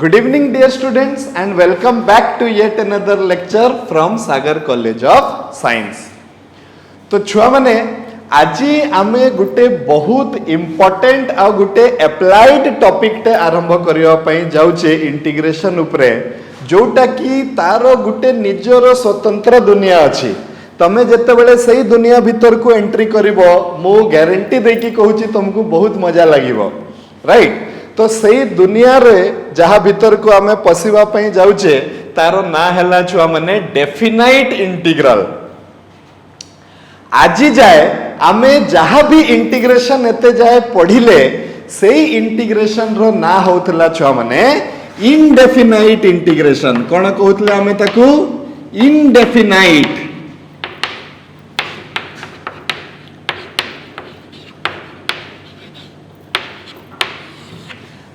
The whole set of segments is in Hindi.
Good evening, dear students, and welcome back to yet another lecture from Sagar College of Science. तो छुआ माने आजी आमे गुटे बहुत इम्पोर्टेंट आ गुटे एप्लाइड टॉपिक टे आरंभ करिया पई जाउचे इंटीग्रेशन उपरे जोटा कि तारो गुटे निजर स्वतंत्र दुनिया अछि. तमे जते बेले सही दुनिया भीतर को एंट्री करिवो मो गारंटी देकी कहूची तुमको बहुत मजा लागिवो, राइट. तो सही दुनिया रे जहा भीतर को आमे पसिवा पई जाउचे तारो ना हैला छुआ माने डेफिनाइट इंटीग्रल. आजी जाए आमे जहा भी इंटीग्रेशन एते जाए पढ़िले सेही इंटीग्रेशन रो ना होतला छुआ माने इनडेफिनाइट इंटीग्रेशन. कोन कहउतले आमे ताकू इनडेफिनाइट.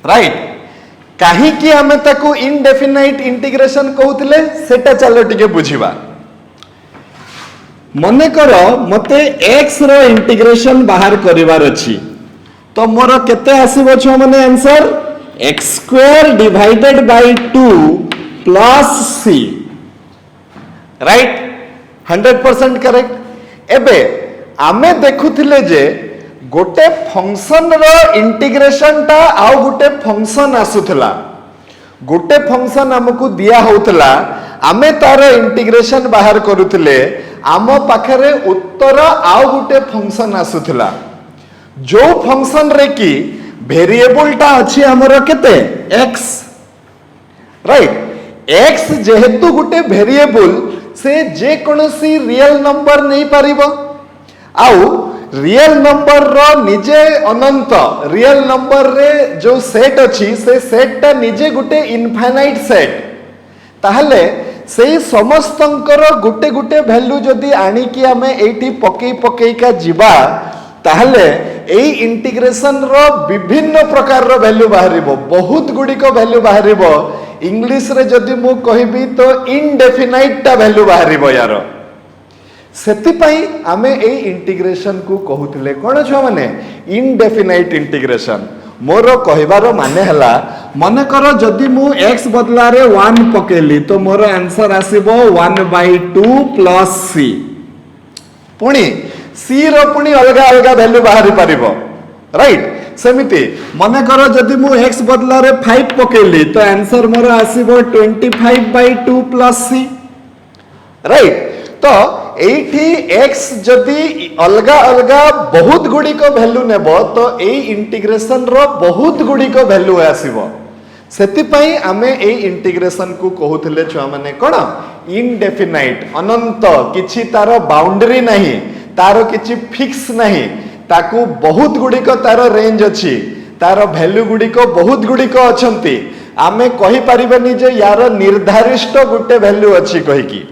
राइट. कहीं कि आमे ताकू इनडेफिनाइट इंटीग्रेशन कहउतले सेटा चलो टिके बुझिबा. मने करो मते x रो इंटीग्रेशन बाहर करिवार अछि तो मोर केते आसीबो छ माने answer x square divided by 2 plus c. Right. 100% correct. एबे आमे देखुथिले जे गोटे फंक्शन रो इंटीग्रेशन टा आउ गोटे फंक्शन आसुथला. गोटे फंक्शन हमकु दिया होतला आमे तार इंटीग्रेशन बाहर करूथिले आम पाखरे उत्तर आउ गोटे फंक्शन आसुथला. जो फंक्शन रे की वेरिएबल टा अछि हमर केते x. राइट. x जेहेतु गोटे वेरिएबल से जे कोनोसी रियल नंबर नहीं पारिबो आउ रियल नंबर रो निजे अनंत रियल नंबर रे जो सेट अछि से सेट टा निजे गुटे इनफाइनाइट सेट. ताहले सेही समस्तंकर गुटे गुटे वैल्यू जदी आनी कि हमें एठी पकई पकई का जीवा ताहले एई इंटीग्रेशन रो विभिन्न प्रकार रो वैल्यू बाहरिबो. बहुत गुडी को वैल्यू बाहरिबो. इंग्लिश रे जदी मु कहिबी तो इनडेफिनाइट टा वैल्यू बाहरिबो यारो. सेति पई आमे ए इंटीग्रेशन को कहउतले कोन छ माने इनडेफिनाइट इंटीग्रेशन. मोर कहिबार माने हला मने करो जदी मु x बदला रे 1 पकेली तो मोर आंसर आसीबो 1/2 प्लस c. पुणी c रो पुणी अलगा अलगा वैल्यू बाहरी परिबो. राइट. सेमिति मने करो जदी मु x बदला रे 5 पकेली तो आंसर मोर आसीबो 25/2 प्लस c. राइट. तो एठी x जदी अलगा अलगा बहुत गुडी को वैल्यू नेबो तो ए इंटीग्रेशन रो बहुत गुडी को वैल्यू आसीबो. सेति पई आमे ए इंटीग्रेशन को कहउथले छुआ माने कोन इनडेफिनाइट अनंत किछि तारो बाउंड्री नाही तारो किछि फिक्स नाही ताकू बहुत गुडी को तारो रेंज अछि तारो वैल्यू गुडी को बहुत गुडी को अछंती. आमे कहि परिबनी जे यार निर्धारित गुटे वैल्यू अछि कहि की.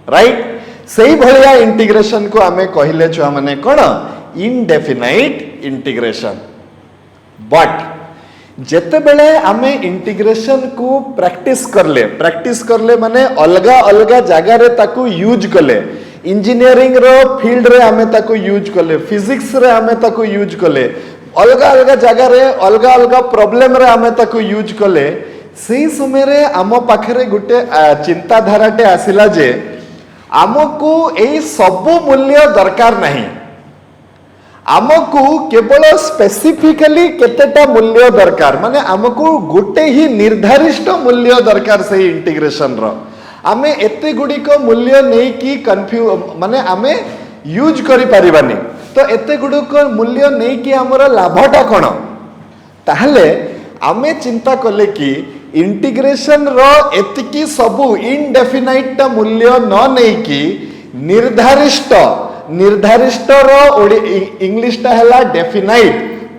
राइट. सही भलिया इंटीग्रेशन को आमे कहिले छुआ माने कोन इनडेफिनाइट इंटीग्रेशन. बट जेते बेले आमे इंटीग्रेशन को प्रैक्टिस करले माने अलगा अलगा जगह रे ताकू यूज कले. इंजीनियरिंग रो फील्ड रे आमे ताकू यूज कले, फिजिक्स रे आमे ताकू यूज कले, अलगा अलगा जगह रे अलगा अलगा प्रॉब्लम रे आमे ताकू यूज कले. सेही समय रे आमो पाखरे गुटे चिंता धाराटे आसिला जे आमको एई सबु मूल्य दरकार नहीं. आमको केवल स्पेसिफिकली केतेटा मूल्य दरकार माने आमको गोटे ही निर्धारित मूल्य दरकार से इंटीग्रेशन रो. आमे एते गुडी को मूल्य नहीं कि कंफ्यूज माने आमे यूज करि परिबानी. तो एते गुडी को मूल्य नहीं कि हमर लाभटा कोन ताहले आमे चिंता कले कि इंटीग्रेशन रो एतिकी सबु इनडेफिनाइट मूल्य न नहीं कि निर्धारित रो इंग्लिश टा हला डेफिनाइट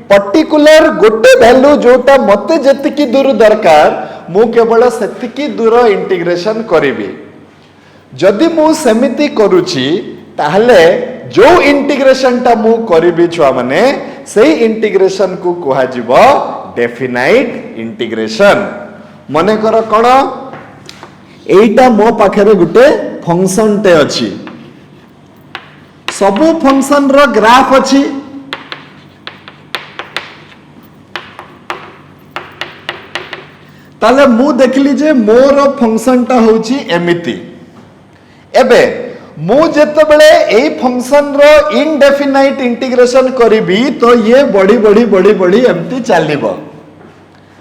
पर्टिकुलर गोटे वैल्यू जोटा मते जतिकी दूर दरकार मु केवल सेतिकी दूर इंटीग्रेशन करिवि. जदि मु सेमिति करूची ताहले जो इंटीग्रेशन टा मु करिवि छुआ माने सेही इंटीग्रेशन को कहा जिवो डेफिनाइट इंटीग्रेशन. मने करो कोन एटा मो पाखरे गुटे फंक्शन टे अछि. सबु फंक्शन रो ग्राफ अछि. ताले मु देखली जे मोर फंक्शन टा होची एमिति एबे मु जेतेबेले एई फंक्शन रो इनडेफिनाइट इंटीग्रेशन करिबी तो ये बड़ी बड़ी बड़ी बड़ी एमती चलिबो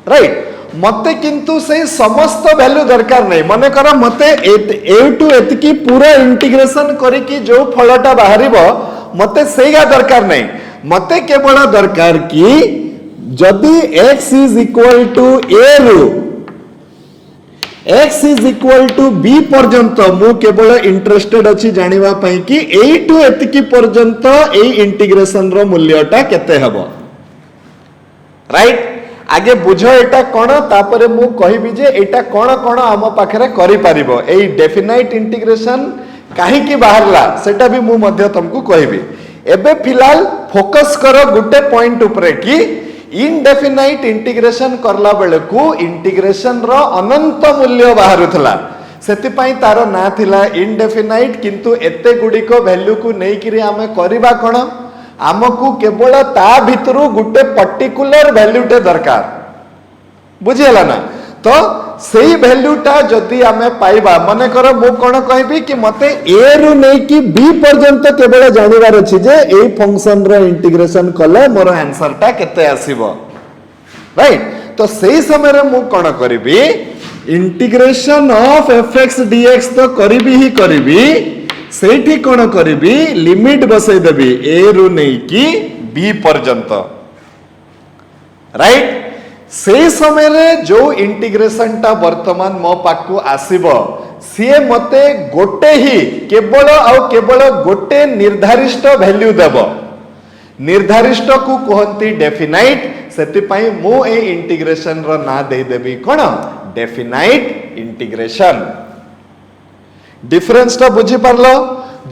राइट मते किंतु से समस्त वैल्यू दरकार नहीं मने कर मते ए टू एतकी पूरा इंटीग्रेशन करिकी जो फलटा बाहरिबो मते सेगा दरकार नहीं मते केवल दरकार कि जदि x is equal to a रु x is equal to b पर्यंत मु केवल इंटरेस्टेड अछि जानिबा पई कि a टू एतकी पर्यंत ए इंटीग्रेशन रो मूल्यटा केते हबो राइट आगे बुझ एटा कोन तापरे मु कहिबी जे एटा कोन कोन आम पाखरे करि परिबो एई डेफिनाइट इंटीग्रेशन काहे की बाहरला सेटा भी मु मध्य तुमको कहिबी एबे फिलहाल फोकस करो गुटे पॉइंट ऊपर कि इनडेफिनाइट इंटीग्रेशन करला बेले को इंटीग्रेशन रो अनंत मूल्य बाहरुथला सेति पई तारो ना थिला इनडेफिनाइट किंतु एते गुडी को वैल्यू को नै किरी आमे करबा कोन आमको केवल ता भितरु गुटे पर्टिकुलर वैल्यूटे दरकार बुझियला ना तो सेही वैल्यूटा जदि आमे पाइबा माने कर मु कोन कहबी कि मते a रु नै कि b पर्यंत केवल जानिबार अछि जे एई फंक्शन रो इंटीग्रेशन कले मोर आंसर टा केते आसीबो राइट तो सेही समय रे मु कोन करबी इंटीग्रेशन ऑफ fx dx तो करबी ही करबी सेठी कोन करबी लिमिट बसै देबी a रु नै कि b पर्यंत राइट से समय रे जो इंटीग्रेशन टा वर्तमान मो पाकु आसीबो सी मते गोटे ही केवल गोटे निर्धारित वैल्यू देबो निर्धारित को कहंती डेफिनाइट सेति पई मो ए इंटीग्रेशन रो ना दे देबी कोन डेफिनाइट इंटीग्रेशन डिफरेंस टा बुझी पारलो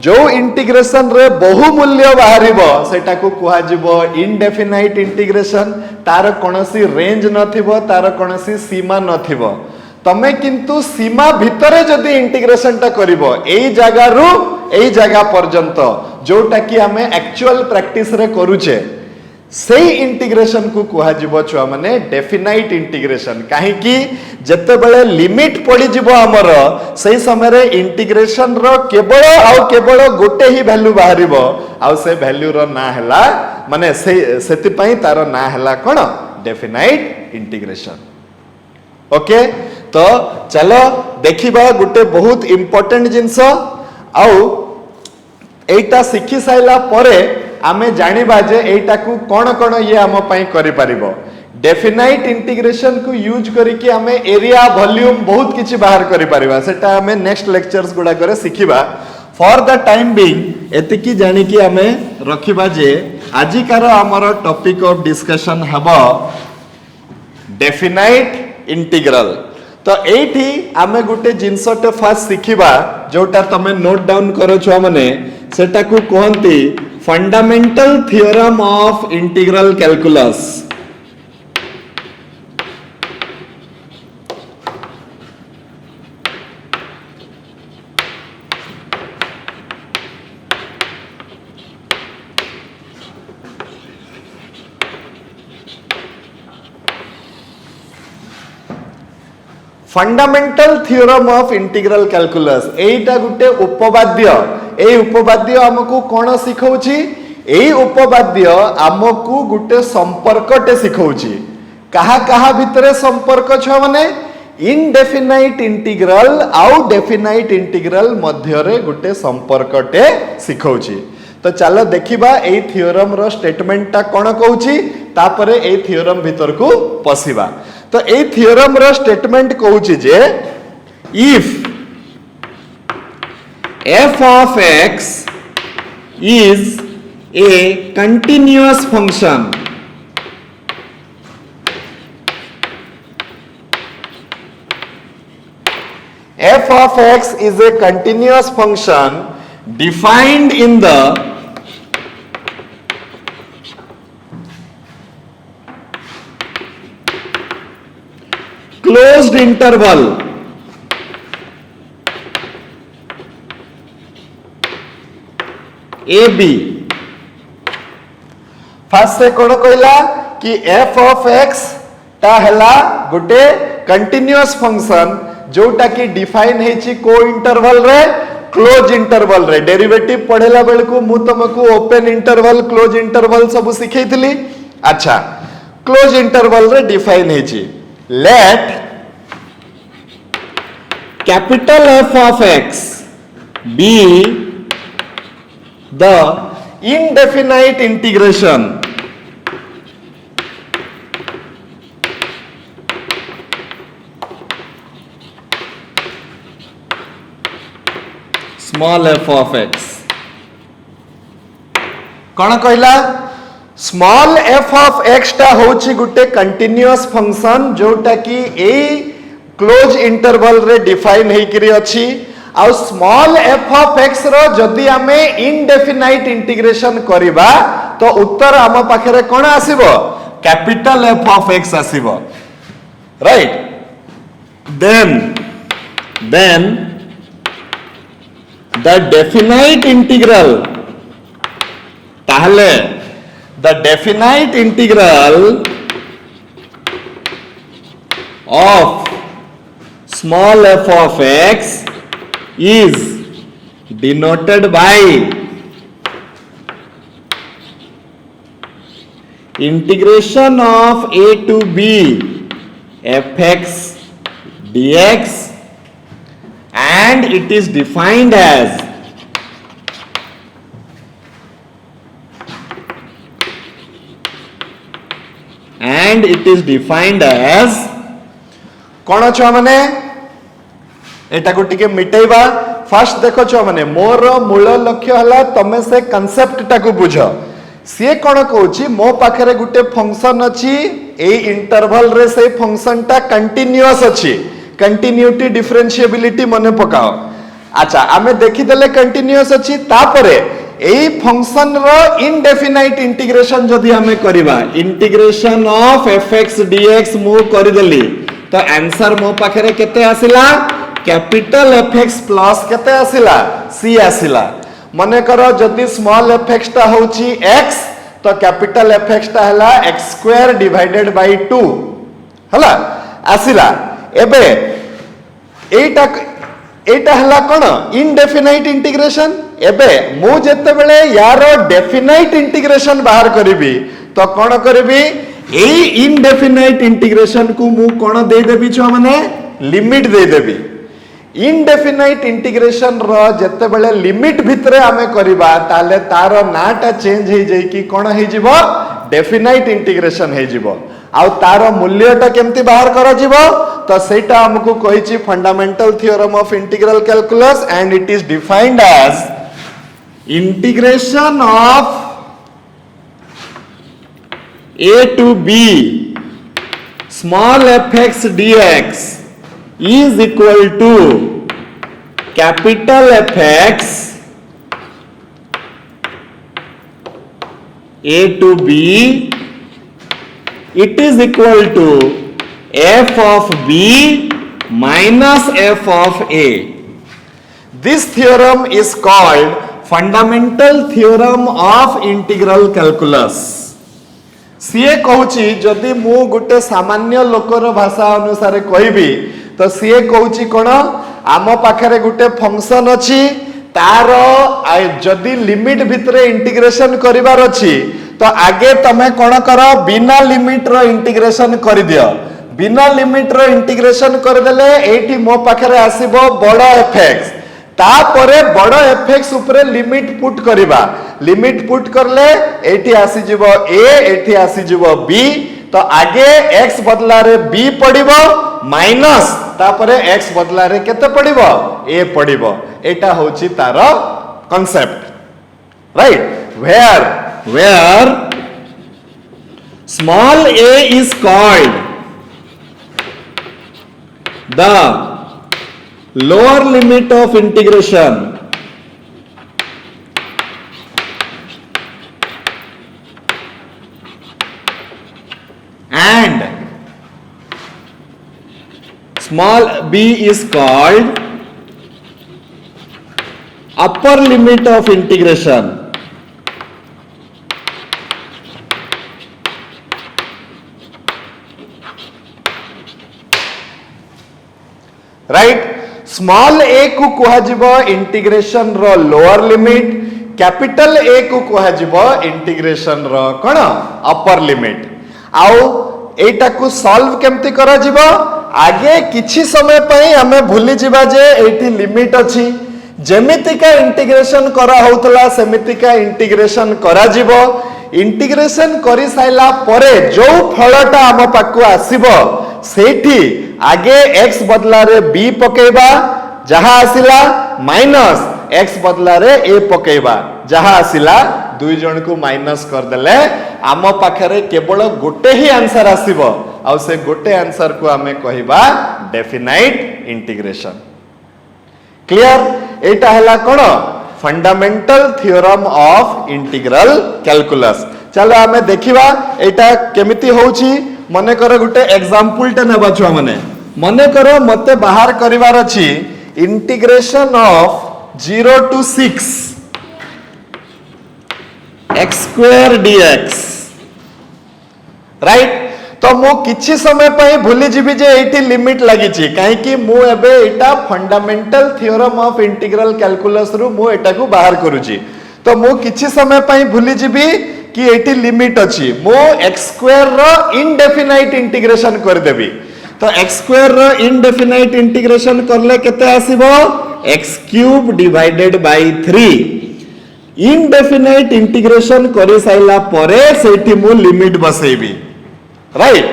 जो इंटीग्रेशन रे बहुमूल्य बाहरिबो सेटा को कुहा जिवो इनडेफिनाइट इंटीग्रेशन तार कोनोसी रेंज नथिबो तार कोनोसी सीमा नथिबो तमे किंतु सीमा भितरे जदी इंटीग्रेशन टा करिवो एई जागा रु एई जागा पर्यंत जोटा कि हमें एक्चुअल प्रैक्टिस रे करूचे सेही इंटीग्रेशन को कुहा जिवो छुआ माने डेफिनाइट इंटीग्रेशन काहे कि जते बेले लिमिट पड़ी जिवो हमर सेही समय रे इंटीग्रेशन रो केवल गोटे ही वैल्यू बाहरिबो आ से वैल्यू रो ना हैला माने सेति पई तारो ना हैला कोन डेफिनाइट इंटीग्रेशन ओके तो चलो देखिबा गुटे बहुत इंपोर्टेंट जिंस आउ एटा सिखि साइला परे आमे जानिबा जे एटा को कोन कोन ये हम पई करि परिबो डेफिनाइट इंटीग्रेशन को यूज करिके आमे एरिया वॉल्यूम बहुत किछि बाहर करि परिबा सेटा आमे नेक्स्ट लेक्चर्स गुडा करे सिखिबा फॉर द टाइम बीइंग एतिकी जानि कि आमे रखिबा जे आजिकार हमर टॉपिक ऑफ डिस्कशन हबो डेफिनाइट इंटीग्रल तो एठी आमे गुटे जिंसटे फास्ट सिखिबा जोटा तमे नोट डाउन करो छुआ माने सेटा को कहंती fundamental theorem of integral calculus fundamental theorem of integral calculus एटा गुटे उपवाद्य ए उपवाद्य हमकु कोन सिखौछि ए उपवाद्य हमकु गुटे संपर्कटे सिखौछि कहा कहा भितरे संपर्क छ माने इनडेफिनाइट इंटीग्रल आउ डेफिनाइट इंटीग्रल मध्य रे गुटे संपर्कटे सिखौछि तो चलो देखिबा ए थ्योरम रो स्टेटमेंट ता कोन कहउछि तापरे ए थ्योरम भीतर को पसिबा तो ए थ्योरम रो स्टेटमेंट कहउछि जे if f of x is a continuous function f of x is a continuous function defined in the closed interval a b first से कौन कहला कि f of x ता हला गोटे कंटिन्यूअस फंक्शन जोटा की डिफाइन हेची को इंटरवल रे क्लोज इंटरवल रे डेरिवेटिव पढ़ेला बेल को मु तुमको ओपन इंटरवल क्लोज इंटरवल सब सिखेइतली अच्छा क्लोज इंटरवल रे डिफाइन हेची let capital F of x be the indefinite integration small f of x कौन कहला स्मॉल f of x टा होची गुटे कंटिन्यूअस फंक्शन जोटा की ए क्लोज इंटरवल रे डिफाइन हेकरी अछि आ स्मॉल f of x रो जदी आमे इनडेफिनाइट इंटीग्रेशन करिबा तो उत्तर आम पाखरे कोन आसीबो कैपिटल F of x आसीबो right then the definite integral ताहले the definite integral of small f of x is denoted by integration of a to b fx dx and it is defined as कौन छुआ माने एटा को टिके मिटेबा फर्स्ट देखो छुआ माने मोर मूल लक्ष्य हला तमे से कांसेप्ट टा को बुझो सी कौन कहूची मो पाखरे गुटे फंक्शन अछि ए इंटरवल रे से फंक्शन टा कंटिन्यूअस अछि कंटिन्यूटी डिफरेंशिएबिलिटी मने पकाओ अच्छा आमे देखि देले कंटिन्यूअस अछि तापरे एई फंक्शन रो इनडेफिनाइट इंटीग्रेशन जदी हमें करिबा इंटीग्रेशन ऑफ fx dx मु करि देली तो आंसर मो पाखरे केते आसिला कैपिटल fx प्लस केते आसिला c आसिला मने करो जदी स्मॉल fx ता होची x तो कैपिटल fx ता हला x स्क्वायर डिवाइडेड बाय 2 हला आसिला एबे एटा हला कोन इनडेफिनाइट इंटीग्रेशन एबे मु जत्ते बेले यारो डेफिनाइट इंटीग्रेशन बाहर करिबी तो कोन करिबी एई इनडेफिनाइट इंटीग्रेशन को मु कोन दे देबी छ माने लिमिट दे देबी इनडेफिनाइट इंटीग्रेशन रो जत्ते बेले लिमिट भितरे आमे करिबा ताले तारो नाटा चेंज हे जाई कि कोन हे जिवो डेफिनाइट इंटीग्रेशन हे जिवो आउ तारो मूल्यटा केमती बाहर करा जिवो तो सेटा हमको कहिछि fundamental theorem of integral calculus and it is defined as integration of a to b small fx dx is equal to capital Fx a to b it is equal to f of b minus f of a. This theorem is called fundamental theorem of integral calculus. सीए कहूची जदि मु गोटे सामान्य लोकर भाषा अनुसार कहबी तो सीए कहूची कोन आम पाखरे गोटे फंक्शन अछि तार जदि लिमिट भितरे इंटीग्रेशन करिवार अछि तो आगे तमे कोन करो बिना लिमिट रो इंटीग्रेशन कर दियो बिना लिमिट रो इंटीग्रेशन कर देले एठी मो पाखरे आसीबो बड़ fx तापरे बड़ fx ऊपर लिमिट पुट करिबा लिमिट पुट करले एठी आसी जिवो a एठी आसी जिवो b तो आगे x बदला रे b पडिबो माइनस तापरे x बदला रे केते पडिबो a पडिबो एटा होची तारो concept right where small a is called the lower limit of integration and small b is called upper limit of integration. Right small a को कुहा जिवो इंटीग्रेशन रो लोअर लिमिट कैपिटल ए को कुहा जिवो इंटीग्रेशन रो कोन अपर लिमिट आउ एटा को सॉल्व केमती करा जिवो आगे किछि समय पई हमें भूली जिबा जे एठी लिमिट अछि जेमितिका इंटीग्रेशन करा होतला सेमितिका इंटीग्रेशन करा जिवो इंटीग्रेशन करि साइला परे जो फलटा हम पाकु आसीबो सेठी आगे x बदला रे b पकेबा जहा आसिला माइनस x बदला रे a पकेबा जहा आसिला दुई जन को माइनस कर देले आम पाखरे केवल गोटे ही आंसर आसीबो आ से गोटे आंसर को हमें कहिबा डेफिनाइट इंटीग्रेशन क्लियर एटा हला कोन fundamental theorem of integral calculus चलो हमें देखिबा एटा केमिति होउची मने कर गुटे एग्जांपल टे नेबा छुआ मने करो मते बाहर करिवार अछि integration of 0 to 6 x square dx right तो मु किछि समय पई भूली जिबि जे एठी लिमिट लागि छि काहे कि मु एबे एटा fundamental theorem of integral calculus रु मु एटा को बाहर करूची तो मु किछि समय पई भूली जिबि कि एठी लिमिट अछि मु x स्क्वायर रो इनडेफिनाइट इंटीग्रेशन कर देबी तो x स्क्वायर रो इनडेफिनाइट इंटीग्रेशन करले केते आसीबो x cube divided by 3 indefinite integration करि साइला परे सेठी मु लिमिट बसेबी राइट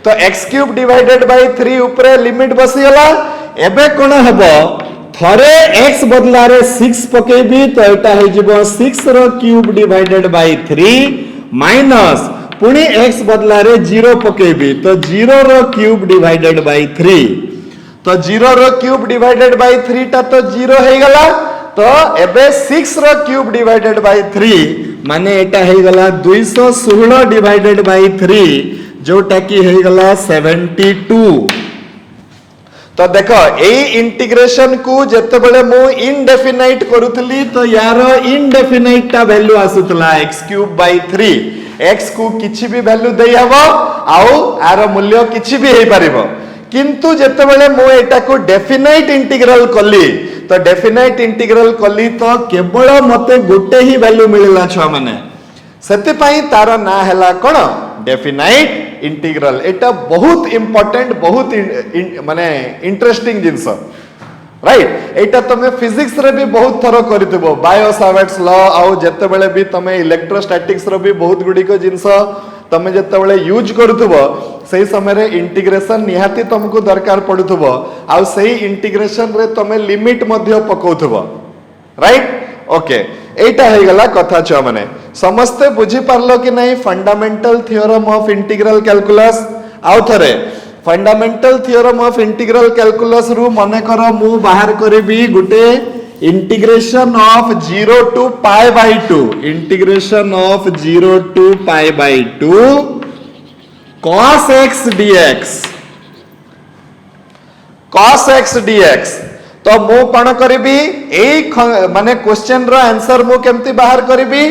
तो x क्यूब डिवाइडेड बाय 3 ऊपर लिमिट बसिगला एबे कोन हेबो थरे x बदला रे 6 पकेबी तो एटा हे जिवो 6 रो क्यूब डिवाइडेड बाय 3 माइनस पुनी x बदला रे 0 पकेबी तो 0 रो क्यूब डिवाइडेड बाय 3 तो 0 रो क्यूब डिवाइडेड बाय 3 ता तो 0 हे गला तो एबे 6 रो क्यूब डिवाइडेड बाय 3 माने एटा हे गला 216 डिवाइडेड बाय 3 जोटा की हे गला 72 तो देखो ए इंटीग्रेशन को जते बेले मु इनडेफिनाइट करूतली तो यार इनडेफिनाइट ता वैल्यू आसुतला x क्यूब बाय 3 x को किछि भी वैल्यू देई हबो आउ आर मूल्य किछि भी हे परिबो किंतु जते बेले मु एटा को डेफिनाइट इंटीग्रल कली तो डेफिनाइट इंटीग्रल कली तो केवल मते गोटे ही वैल्यू मिलला छ माने सेते पई तार ना हला कोन डेफिनाइट इंटीग्रल एटा बहुत इंपोर्टेंट बहुत माने इंटरेस्टिंग जिंस राइट एटा तमे फिजिक्स रे भी बहुत थरो करितबो बायो सावर्ट्स लॉ आउ जते बेले भी तमे इलेक्ट्रोस्टैटिक्स रो भी बहुत गुडी को जिंस तमे जते बेले यूज करूथबो सही समय रे इंटीग्रेशन निहाती तुमको दरकार पडुथबो आउ सही इंटीग्रेशन रे तमे लिमिट मध्य पकोथबो राइट ओके एटा हे गला कथा छ माने समस्ते बुझी पारलो कि नहीं fundamental theorem of integral calculus आउ थरे fundamental theorem of integral calculus रु मने करो मु बाहर करबी गुटे integration of 0 to pi by 2 integration of 0 to pi by 2 cos x dx cos x dx तो मु कोन करबी ए माने क्वेश्चन रो आंसर मु केमती बाहर करबी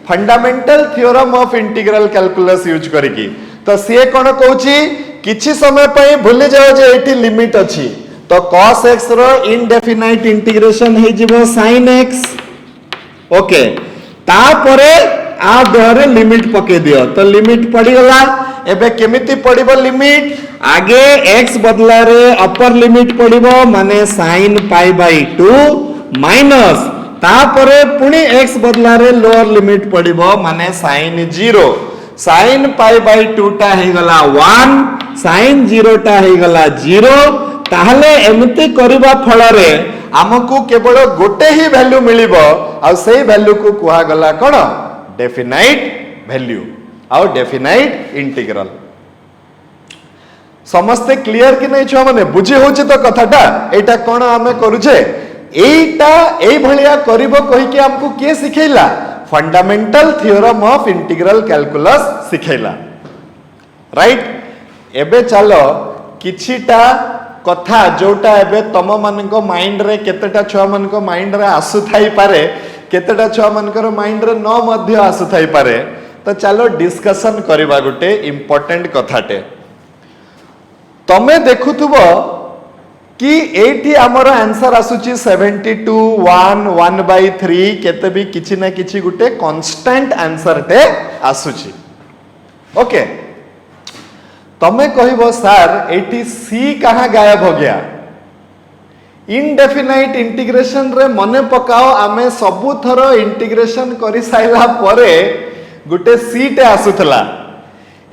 fundamental theorem of integral calculus use करिकी तो से कोन कहूची किछि समय पई भूली जाओ जे एठी लिमिट अछि तो cos x रो इनडेफिनाइट इंटीग्रेशन हे जिवो sin x ओके तापरे आ दोरे लिमिट पके दियो तो लिमिट पड़ी गला एबे केमिति पड़िबो लिमिट आगे x बदला रे अपर लिमिट पड़िबो माने sin पाई बाय 2 माइनस तापरे पुनी x बदला रे लोअर लिमिट पड़िबो माने sin 0 sin पाई बाय 2 टा हे गला 1 sin 0 टा हे गला 0 ताहले एमिति करिबा फल रे हमकु केवल गोटे ही वैल्यू मिलिबो आ सेही वैल्यू को कुहा गला कोन डेफिनाइट वैल्यू आउ डेफिनाइट इंटीग्रल समस्ते क्लियर कि नहीं छुआ माने बुझी होची तो कथाटा एटा कोन हमें करूछे एटा एई भलिया करिवो कहि के हमकु के सिखैला fundamental theorem of integral calculus सिखैला राइट एबे चलो किछिटा कथा जोटा एबे तम मानको माइंड रे केतेटा छुआ मानको माइंड रे आसु थाई पारे केतेटा छुआ मानकर माइंड रे न मध्य आसु थाई पारे तो चलो डिस्कशन करबा गुटे इंपोर्टेंट कथाटे तमे देखुथुबो कि एठी हमर आंसर आसुची 72 1 1/3 केते भी किछि ना किछि गुटे कांस्टेंट आंसर टे आसुची ओके तमे कहबो सर एठी सी कहां गायब हो गया इनडेफिनाइट इंटीग्रेशन रे मने पकाओ आमे सबु थरो इंटीग्रेशन करि साइला परे गुटे सी टे आसुथला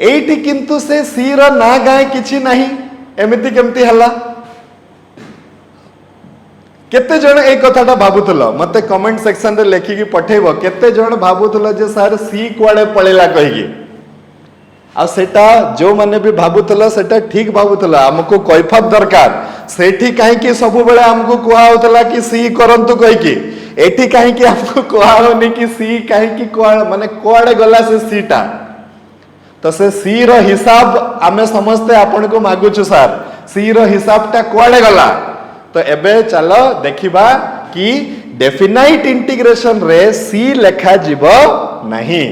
एठी किंतु से सी रो ना गाय किछि नाही एमिति केमति हला केते जण ए कथाटा भाबुथलो मते कमेंट सेक्शन रे लेखि की पठेबो केते जण भाबुथलो जे सर सी कुआडे पळेला कहिगी आ सेटा जो माने भी भाबुथलो सेटा ठीक भाबुथलो हमको कैफत दरकार सेठी काहे कि सब बेले हमको कुआ होतला कि सी करंतु कहि कि एठी काहे कि हमको कुआ होनी कि सी काहे कि कुआ माने कुआडे गला से सीटा तो से सी रो हिसाब आमे समझते आपण को मागु छु सर सी रो हिसाब ता कुआडे गला तो एबे चलो देखिबा कि डेफिनाइट इंटीग्रेशन रे सी लेखा जीवो नहीं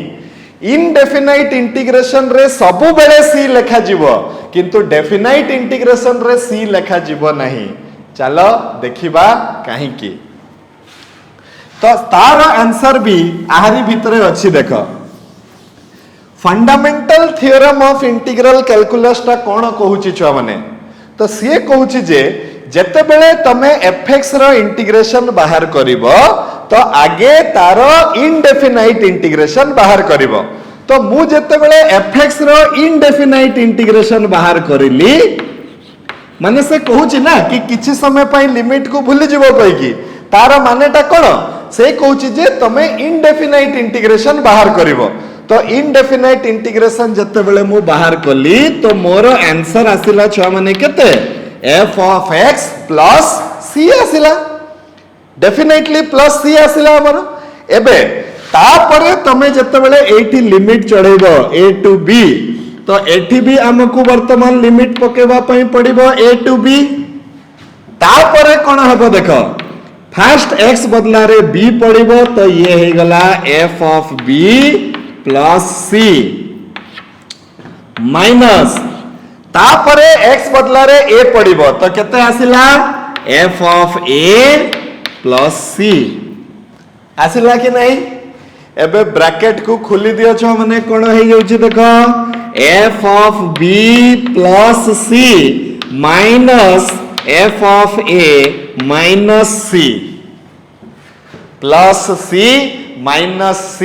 इनडेफिनाइट इंटीग्रेशन रे सबु बेले सी लेखा जीवो किंतु डेफिनाइट इंटीग्रेशन रे सी लेखा जीवो नहीं चलो देखिबा काहे की तो तार आंसर भी आहारी भितरे अछि देखो fundamental theorem of integral calculus ता कोन कहूची छुआ माने तो सी कहूची जे जेते बेले तमे fx रो इंटीग्रेशन बाहर करिवो तो आगे तारो इनडेफिनाइट इंटीग्रेशन बाहर करिवो तो मु जेते बेले fx रो इनडेफिनाइट इंटीग्रेशन बाहर करिली माने से कहूची ना कि किछि समय पई लिमिट को भूली जिवो कहि की तारो मानेटा कोन से कहूची जे तमे इनडेफिनाइट इंटीग्रेशन बाहर करिवो तो इनडेफिनाइट इंटीग्रेशन जेते बेले मु बाहर कली तो मोर आंसर आसिला छ माने केते f of x plus c आसिला डेफिनेटली प्लस c आसिला हमर एबे तापरे तमे जते बेले एठी लिमिट चढेबो a to b तो एठी भी हमकु वर्तमान लिमिट पकेबा पई पडिबो a to b तापरे कोन हबो देखो फर्स्ट x बदला रे b पडिबो तो ये हे गला f of b plus c minus तापरे x बदला रे a पडिबो तो केते आसिला f of a plus c आसिला कि नहीं एबे ब्रैकेट को खोली दियो छ माने कोन हे जाउची देखो f of b plus c minus f of a minus c plus c minus c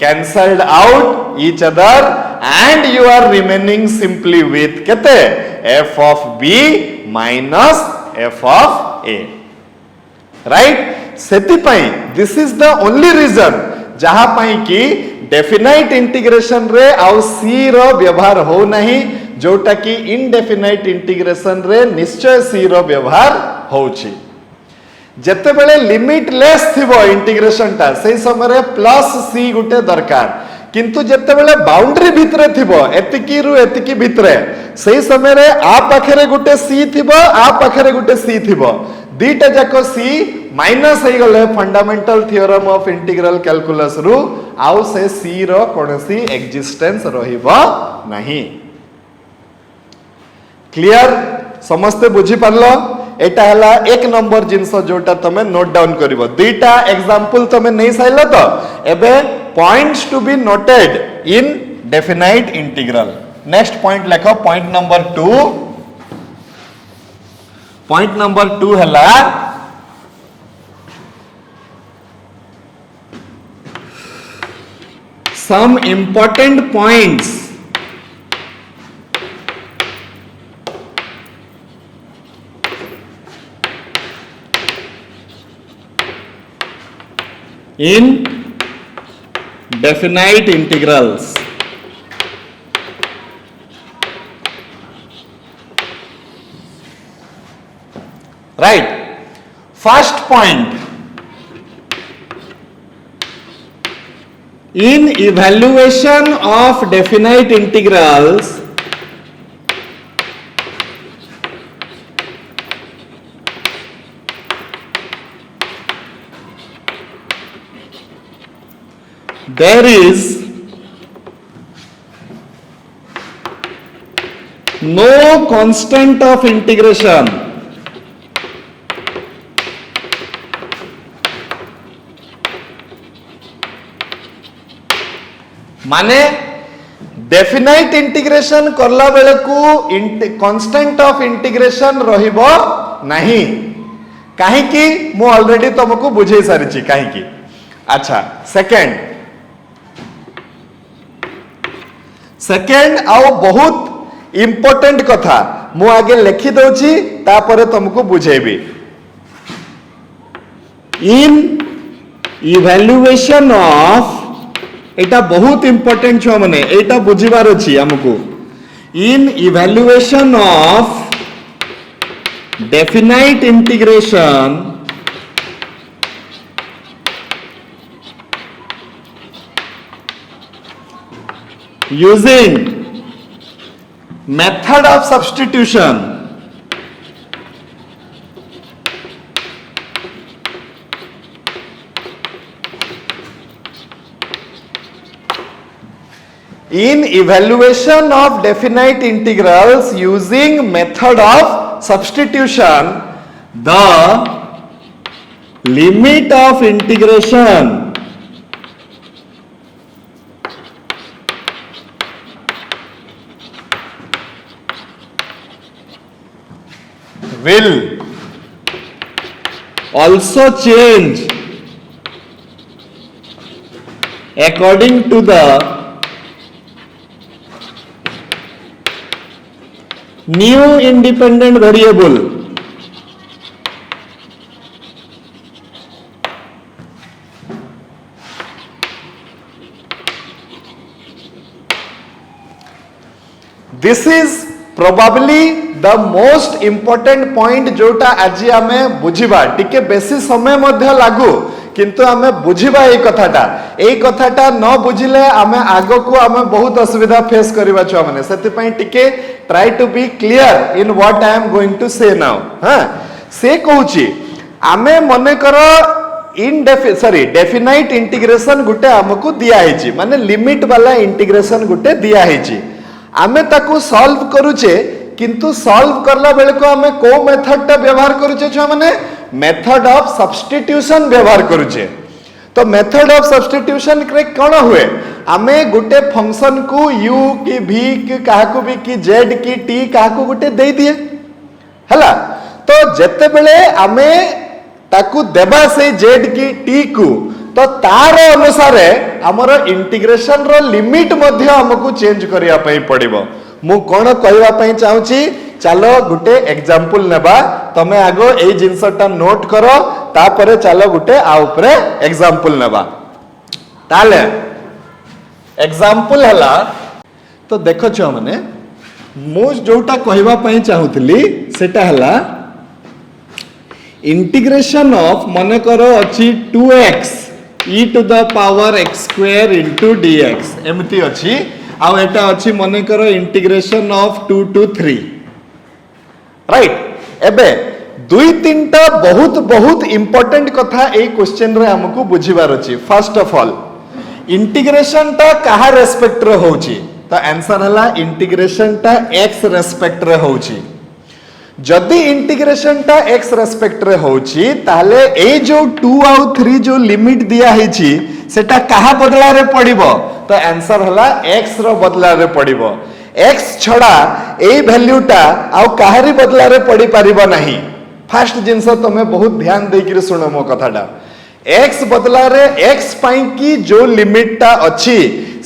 cancelled out each other and you are remaining simply with kete f of b minus f of a right सेति पई this is the only reason जहां पई कि डेफिनाइट इंटीग्रेशन रे आउ c रो व्यवहार हो नहीं जोटा कि इनडेफिनाइट इंटीग्रेशन रे निश्चय c रो व्यवहार होउची जेते बेले लिमिटलेस थिबो इंटीग्रेशन ता सेही समय रे प्लस c गुटे दरकार किंतु जेते बेले बाउंड्री भितरे थिबो एतिकी रु एतिकी भितरे सेही समय रे आ पाखरे गुटे c थिबो आ पाखरे गुटे c थिबो दीटा जाको c माइनस हे गले fundamental theorem of integral calculus रु आउ से c रो कोनसी एक्जिस्टेंस रहिबो नहीं क्लियर समस्त बुझी पारलो एटा हला एक नंबर जिंस जोटा तमे नोट डाउन करिवो दुईटा एग्जांपल तमे नहीं साइलो तो एबे points to be noted in definite integral next point लेखो पॉइंट नंबर 2 हला some important points in definite integrals. Right. First point. In evaluation of definite integrals, there is no constant of integration माने डेफिनाइट इंटीग्रेशन करला बेले को कांस्टेंट ऑफ इंटीग्रेशन रहिबो नहीं काहे कि मु ऑलरेडी तुमको बुझे सारी छी काहे कि अच्छा सेकंड आउ बहुत इंपोर्टेंट कथा मु आगे लिखि दउची तापरे तुमको बुझेबी इन इवैल्यूएशन ऑफ एटा बहुत इंपोर्टेंट छ माने एटा बुझिबार अछि हमको in evaluation of definite integration using method of substitution in evaluation of definite integrals using method of substitution the limit of integration will also change according to the new independent variable this is probably the most important point जोटा आज आमे बुझिबा टिके बेसी समय मध्य लागू किंतु आमे बुझिबा ए कथाटा न बुझिले आमे आगो को आमे बहुत असुविधा फेस करबा छ माने सेति पई टिके try to be clear in what I am going to say now हां से कहूची आमे मने करो डेफिनाइट इंटीग्रेशन गुटे हमको दिया हेची माने लिमिट वाला इंटीग्रेशन गुटे दिया हेची आमे ताकू सॉल्व करूचे किंतु सॉल्व करला बेले को हमें को मेथड टा व्यवहार करूचे छ माने मेथड ऑफ सब्स्टिट्यूशन व्यवहार करूचे तो मेथड ऑफ सब्स्टिट्यूशन करे कोन हुए हमें गुटे फंक्शन को u की v की काहाकू भी की z की t काहाकू गुटे दे दिए हला तो जते बेले हमें ताकू देबा से z की t को तो तार अनुसार हमर इंटीग्रेशन रो लिमिट मध्य हमको चेंज करिया पई पड़िबो मु कोन कहवा पई चाहूची चलो गुटे एग्जांपल नेबा तमे आगो एई जिंसटा नोट करो तापरे चलो गुटे आ ऊपरे एग्जांपल नेबा ताले एग्जांपल हला तो देखो छ माने मु जोटा कहवा पई चाहूतली सेटा हला इंटीग्रेशन ऑफ माने करो अछि 2x e to the power x square into dx एमती अछि आउ एटा अछि मने करो इंटीग्रेशन ऑफ 2 टू 3 राइट एबे दुई तीनटा बहुत बहुत इंपोर्टेंट कथा ए क्वेश्चन रे हमकु बुझिबार अछि फर्स्ट ऑफ ऑल इंटीग्रेशन ता कहा रेस्पेक्ट रे होउची तो आंसर हला इंटीग्रेशन ता x रेस्पेक्ट रे होउची जदि इंटीग्रेशन ता x रेस्पेक्ट रे होउची ताले ए जो 2 आउ 3 जो लिमिट दिया हेची सेटा कहा बदला रे पड़िबो तो आंसर हला x रो बदला रे पड़िबो x छड़ा ए वैल्यूटा आउ काहरी बदला रे पड़ी परिबो नाही फर्स्ट जिंस तमे बहुत ध्यान दे कि सुनो मो कथाटा x बदला रे x पाई की जो लिमिटटा अछि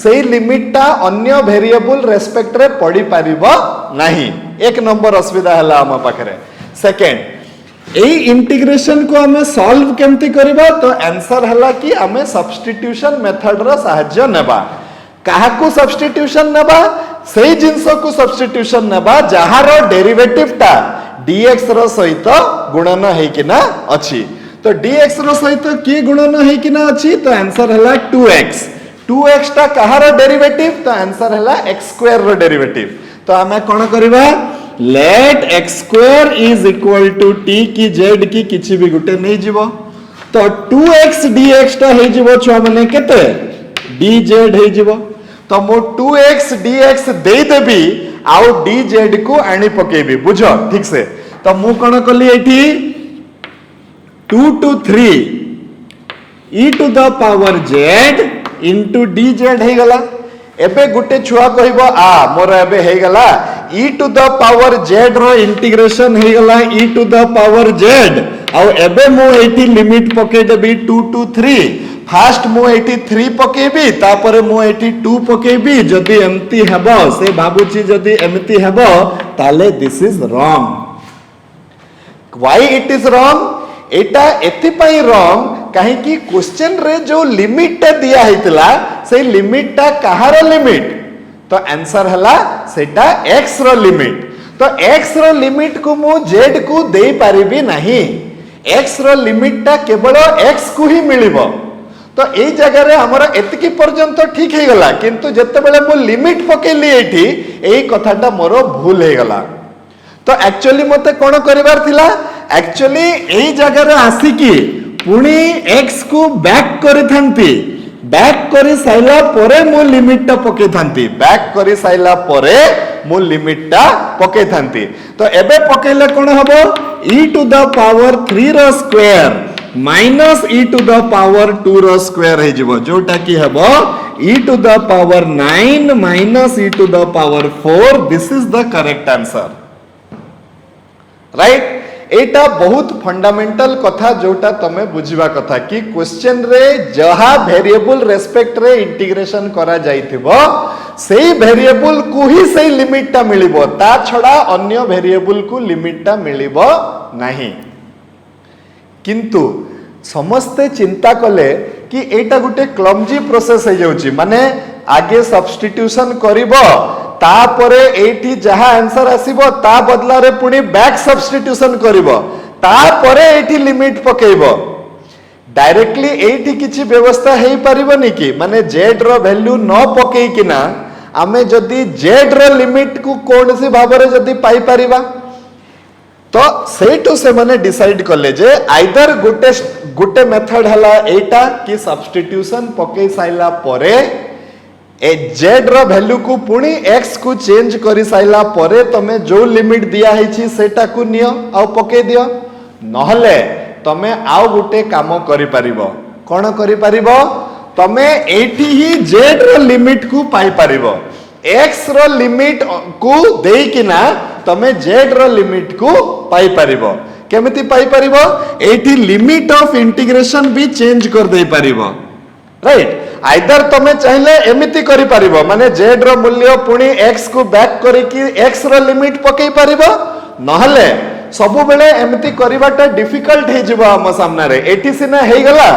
सेही लिमिटटा अन्य वेरिएबल रेस्पेक्ट रे पड़ी परिबो नाही एक नंबर असुविधा हला हम पाखरे सेकंड एई इंटीग्रेशन को हमें सॉल्व केमती करबा तो आंसर हला कि हमें सब्स्टिट्यूशन मेथड रो सहाय्य नेबा काहा को सब्स्टिट्यूशन नेबा सेही जिंस को सब्स्टिट्यूशन नेबा जहार डेरिवेटिव टा dx रो सहित गुणन हेकिना अछि तो dx रो सहित की गुणन हेकिना अछि तो आंसर हला 2x टा कहार डेरिवेटिव तो आंसर हला x स्क्वायर रो डेरिवेटिव तो हमें कोन करबा let x square is equal to t की z की किछि भी गुटे नै जीवो तो 2x dx टा हे जीवो छ माने केते dz हे जीवो तो मो 2x dx दे देबी आउ dz को आनी पकेबी बुझो ठीक से तो मु कोन कली एठी 2 to 3 e to the power z into dz हे गला एबे गुटे छुआ कहबो आ मोर एबे हे गला e to the power z रो इंटीग्रेशन हे गला e to the power z आ एबे मु एठी लिमिट पके देबी 2 टू 3 फास्ट मु एठी 3 पकेबी तापर मु एठी 2 पकेबी जदी एमती हेबो से भाबुची जदी एमती हेबो ताले this is wrong why it is wrong एटा एथि पई रॉन्ग काहे कि क्वेश्चन रे जो लिमिट टा दिया हितला से लिमिट टा कहार लिमिट तो आंसर हला सेटा x रो लिमिट तो x रो लिमिट को मु z को देई परिबी नाही x रो लिमिट टा केवल x को ही मिलिबो तो एई जगह रे हमर एतिकी पर्यंत ठीक हे गला किंतु जत्ते बेले मु लिमिट पकेली एठी एई कथाटा मोर भूल हे गला तो एक्चुअली मते कोन करिवार थिला एक्चुअली एई जगह रे आसी की पुणी x को बैक करिथांती बैक करी साइला परे मु लिमिट टा पके थांती बैक करी साइला परे मु लिमिट टा पके थांती तो एबे पकेले कोन हबो e टू द पावर 3 रो square minus e to the power 2 रो स्क्वायर हे जिवो जोटा की हबो e to the power 9 minus e to the power 4 this is the correct answer right एटा बहुत फंडामेंटल कथा जोटा तमे बुझिबा कथा कि क्वेश्चन रे जहा वेरिएबल रेस्पेक्ट रे इंटीग्रेशन करा जाइथिबो सेही वेरिएबल को ही सेही लिमिट ता मिलिबो ता छडा अन्य वेरिएबल को लिमिट ता मिलिबो नाही किंतु समस्ते चिंता कले कि एटा गुटे क्लमजी प्रोसेस हे जाउची माने आगे सब्स्टिट्यूशन करिवो तापरे एठी जहा आंसर आसीबो ता बदला रे पुनी बैक सब्स्टिट्यूशन करिवो तापरे एठी लिमिट पकेइबो डायरेक्टली एठी किछि व्यवस्था हेई परिबोनी कि माने z रो वैल्यू न पकेई किना आमे जदी z रो लिमिट को कोनसी भाबरे जदी पाई परिबा तो सेटू से माने डिसाइड करले जे आइदर गुटे मेथड हला एटा कि सब्स्टिट्यूशन पकेई साइला परे ए z रो वैल्यू को पुणी x को चेंज करी साइला परे तमे जो लिमिट दिया हिची सेटा को नियो आ पके दियो नहले तमे आउ गुटे काम करि परिबो कोन करि परिबो तमे एठी ही z रो लिमिट को पाई परिबो x रो लिमिट को देई किना तमे z रो लिमिट को पाई परिबो केमिति पाई परिबो एठी लिमिट ऑफ इंटीग्रेशन भी चेंज कर देई परिबो राइट आइदर तमे चाहिले एमिति करि परिबो माने z रो मूल्य पुणी x को बैक करी कि x रो लिमिट पकेई परिबो नहले सबु बेले एमिति करिवाटा डिफिकल्ट हे जिवो हम सामने रे एठी सिना हेई गला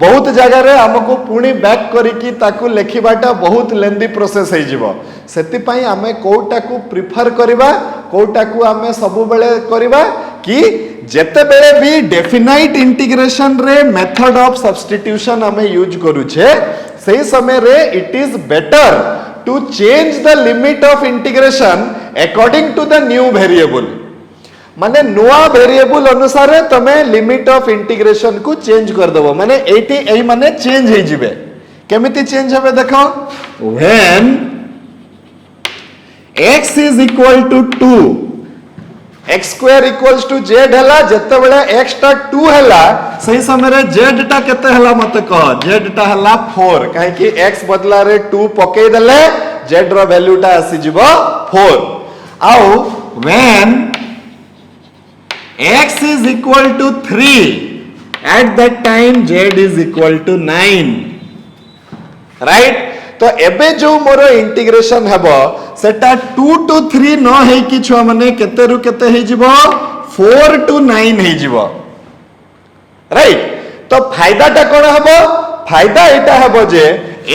बहुत जगह रे हमको पुणी बैक करी कि ताकू लेखिबाटा बहुत लेंदी प्रोसेस हे जिवो सेति पई हमें कोटा को प्रिफर करिवा कोटा को हमें सबु बेले करिवा कि जेते बेले भी डेफिनाइट इंटीग्रेशन रे मेथड ऑफ सब्स्टिट्यूशन हमें यूज करू छे सही समय रे it is better to change the limit of integration according to the new variable माने नुआ वेरिएबल अनुसार तमे लिमिट ऑफ इंटीग्रेशन को चेंज कर दबो माने एटी एई माने चेंज हे जिवे केमिति चेंज होबे देखो when x is equal to 2 x square equals to z हला जत्ते बेले x टा 2 हला सही समय रे z टा केते हला मते कह z टा हला 4 काहे कि x बदला रे 2 पके देले z रो वैल्यू टा आसी जिवो 4 आउ when x is equal to 3 at that time z is equal to 9 right तो एबे जो मोर इंटीग्रेशन हबो सेटा 2 to 3 न हे कि छुआ माने केते रु केते हे जिवो 4 to 9 हे जिवो राइट तो फायदा टा कोन हबो फायदा एटा हबो जे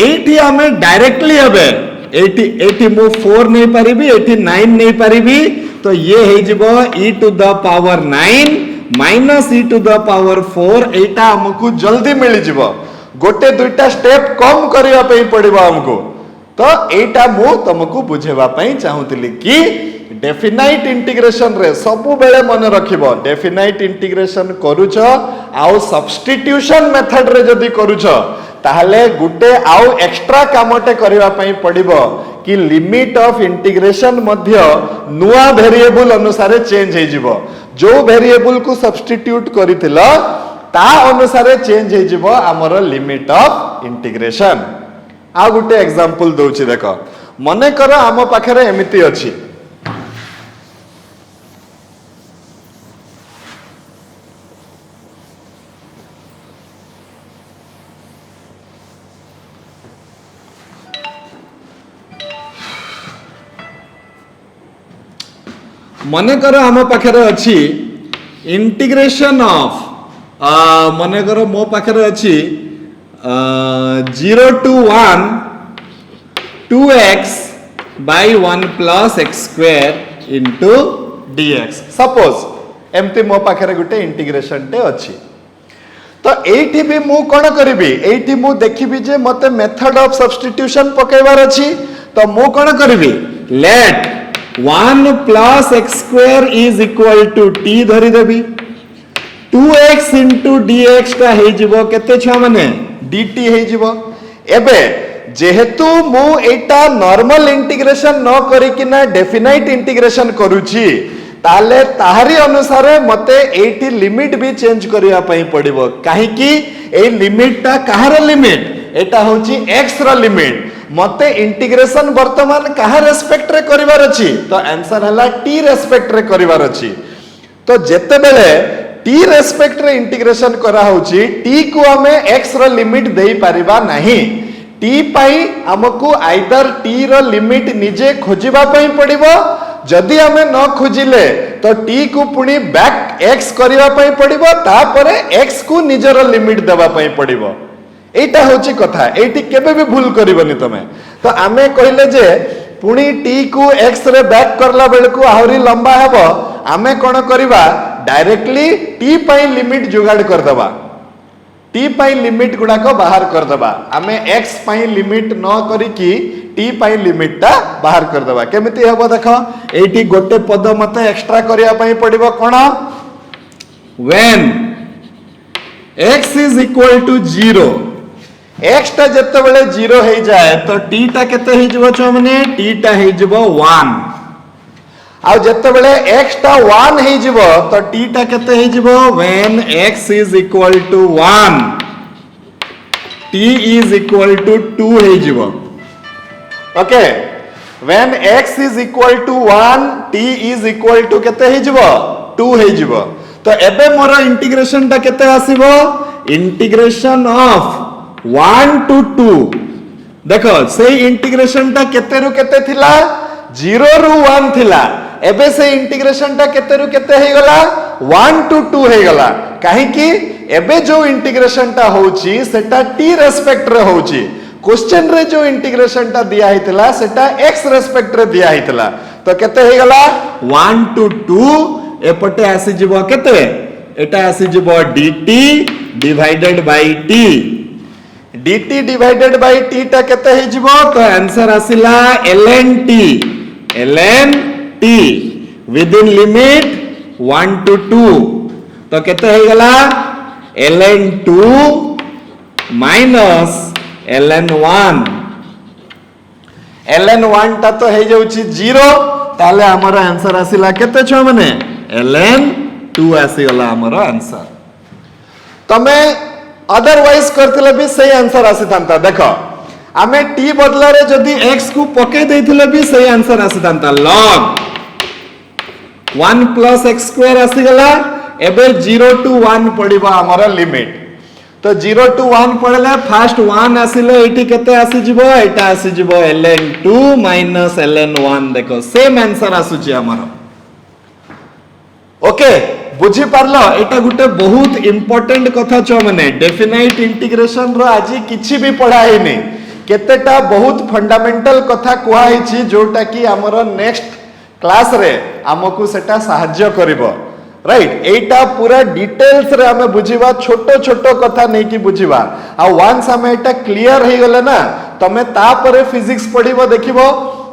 एठी हमें डायरेक्टली हबे एठी मु 4 नहीं परिबी एठी 9 नहीं परिबी तो ये हे जिवो e to the power 9 minus e to the power 4 एटा हमकु जल्दी मिल जिवो गोटे दुईटा स्टेप कम करिया पई पड़िबो हमकु तो एटा मु तुमको बुझेबा पई चाहूतिली कि डेफिनाइट इंटीग्रेशन रे सबु बेले मन रखिबो डेफिनाइट इंटीग्रेशन करूछ आउ सब्स्टिट्यूशन मेथड रे जदी करूछ ताहले गुटे आउ एक्स्ट्रा कामटे करिवा पई पड़िबो कि लिमिट ऑफ इंटीग्रेशन मध्य नुआ वेरिएबल अनुसार चेंज हे जिवो जो वेरिएबल को सब्स्टिट्यूट करितिलो ता अनुसार चेंज हे जिवो हमर लिमिट ऑफ इंटीग्रेशन आ गोटे एग्जांपल दउची देख मने कर आम पाखरे एमिति अछि मने कर आम पाखरे अछि इंटीग्रेशन ऑफ मने कर मो पाखरे अछि 0 to 1 2x by 1 plus x square into dx suppose एमती मो पाखरे गुटे इंटीग्रेशन टे अछि तो एठी भी मु कोन करबी एठी मु देखिबी जे मते मेथड ऑफ सब्स्टिट्यूशन पकेबार अछि तो मु कोन करबी late 1 plus x square is equal to t धरि देबी 2x into dx टा हे जिवो केते छ माने dt हे जिवो एबे जेहेतु मु एटा नॉर्मल इंटीग्रेशन न करिकि ना डेफिनाइट इंटीग्रेशन करूची ताले ताहारी अनुसार मते एटी लिमिट भी चेंज करिया पई पड़िबो काहे कि ए लिमिट टा कहार लिमिट एटा होची x रो लिमिट मते इंटीग्रेशन वर्तमान कहा रेस्पेक्ट रे करिवार अछि तो आंसर हला t रेस्पेक्ट रे करिवार अछि तो जेते बेले t रेस्पेक्ट रे इंटीग्रेशन करा होची t को हमें x रो लिमिट देई परिबा नाही t पाई हमकु आइदर t रो लिमिट निजे खोजिबा पई पड़िबो जदि हमें न खोजिले तो t को पुनी बैक x करिवा पई पड़िबो तापरे x को निजर लिमिट देबा पई पड़िबो एटा होची कथा एटी केबे भी भूल करिवनी तमे तो आमे कहिले जे पुनी t को x रे बैक करला बेल को आहुरी लंबा हेबो आमे कोन करिवा डायरेक्टली t पई लिमिट जुगाड़ कर दबा t पई लिमिट गुडा को बाहर कर दबा आमे x पई लिमिट न करी कि t पई लिमिट ता बाहर कर दबा केमिति हेबो देखो एटी गोटे पद मते एक्स्ट्रा करिया पई पड़िबो कोन when x is equal to 0 x टा जत्ते बेले 0 हे जाए तो t टा केते हे जबो छ माने t टा हे जबो 1 आ जत्ते बेले x टा 1 हे जबो तो t टा केते हे जबो when x is equal to 1 t is equal to 2 हे जबो okay when x is equal to 1 t is equal to केते हे जबो 2 हे जबो तो एबे मोर इंटीग्रेशन टा केते आसीबो इंटीग्रेशन ऑफ 1 to 2 देखो से इंटीग्रेशन टा केते रु केते थिला 0 रु 1 थिला एबे से इंटीग्रेशन टा केते रु केते हे गला 1 to 2 हे गला काहे कि एबे जो इंटीग्रेशन टा होची सेटा t रेस्पेक्ट रे होची क्वेश्चन रे जो इंटीग्रेशन टा दिया हितला सेटा x रेस्पेक्ट रे दिया हितला तो केते हे गला 1 to 2 एपटे आसी जिवो केते एटा आसी जिवो dt divided by t dt divided by t टा केते हे जिवो तो आंसर आसिला ln t with in limit 1 to 2 तो केते हे गला ln 2 माइनस ln 1 ln 1 ता तो हे जाउची 0 ताले हमर आंसर आसिला केते छ माने ln 2 आसी गला हमर आंसर तमे अदरवाइज करथिले भी सही आंसर आसी थांता देखो आमे t बदला रे जदी x को पके देथिले भी सही आंसर आसी थांता log 1 plus x square आसी गला एबे 0 to 1 पडिबा हमर लिमिट तो 0 to 1 पड़ले फर्स्ट 1 आसीले एठी केते आसी जिवो एटा आसी जिवो ln 2 minus ln 1 देखो सेम आंसर आसुची हमर ओके बुझी पारलो एटा गुटे बहुत इंपोर्टेंट कथा छ माने डेफिनाइट इंटीग्रेशन रो आजी किछि भी पढ़ाई नै केतेटा बहुत फंडामेंटल कथा कुआ हिची जोटा कि हमर नेक्स्ट क्लास रे हमकु सेटा सहाय्य करिवो राइट एटा पूरा डिटेल्स रे हमें बुझीबा छोटो छोटो कथा नै कि बुझीबा आ वंस हमें एटा क्लियर हे गले ना तमे ता परे फिजिक्स पढिबो देखिबो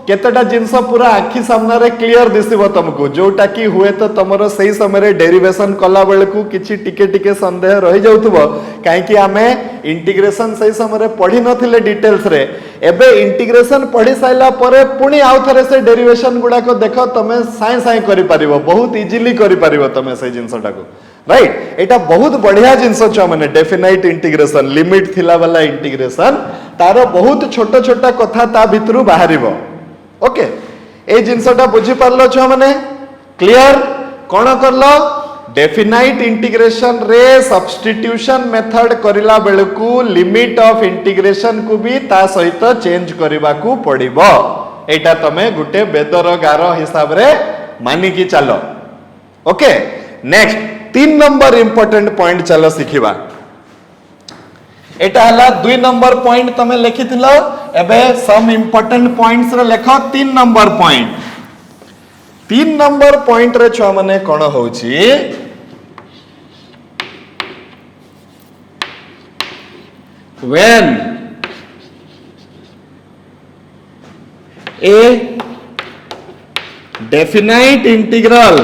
केतेटा जिनस पूरा आखि सामने क्लियर दिसबो तुमको जोटा कि हुए तो तुमरो सही समय डेरिवेशन कला बेल को किछि टिके टिके संदेह रही जाउतबो काहे कि आमे इंटीग्रेशन सही समय पढ़ी नथिले डिटेल्स रे एबे इंटीग्रेशन पढ़ी साइला परे पुणी आउ थरे से डेरिवेशन गुडा को देखो तमे साइ साइ करि परिबो बहुत इजीली करि परिबो तमे से जिनसटा को राइट एटा बहुत बढ़िया जिनस छ माने डेफिनाइट इंटीग्रेशन लिमिट थिला वाला इंटीग्रेशन तारो बहुत छोट छोटा कथा ता भितरु बाहरिबो ओके ए जिनसटा बुझी पारलो छ माने क्लियर कोन करलो डेफिनाइट इंटीग्रेशन रे सब्स्टिट्यूशन मेथड करिला बेलकू लिमिट ऑफ इंटीग्रेशन को भी ता सहित चेंज करबा को पड़िबो एटा तमे गुटे बेदर गार हिसाब रे मानी की चलो okay next 3 number important point चलो सिखिबा एटा हला 2 नंबर पॉइंट तमे लिखिथिलो एबे सम इंपोर्टेंट पॉइंट्स रे लेखो 3 नंबर पॉइंट 3 नंबर पॉइंट रे छ माने कोन होउची when a definite integral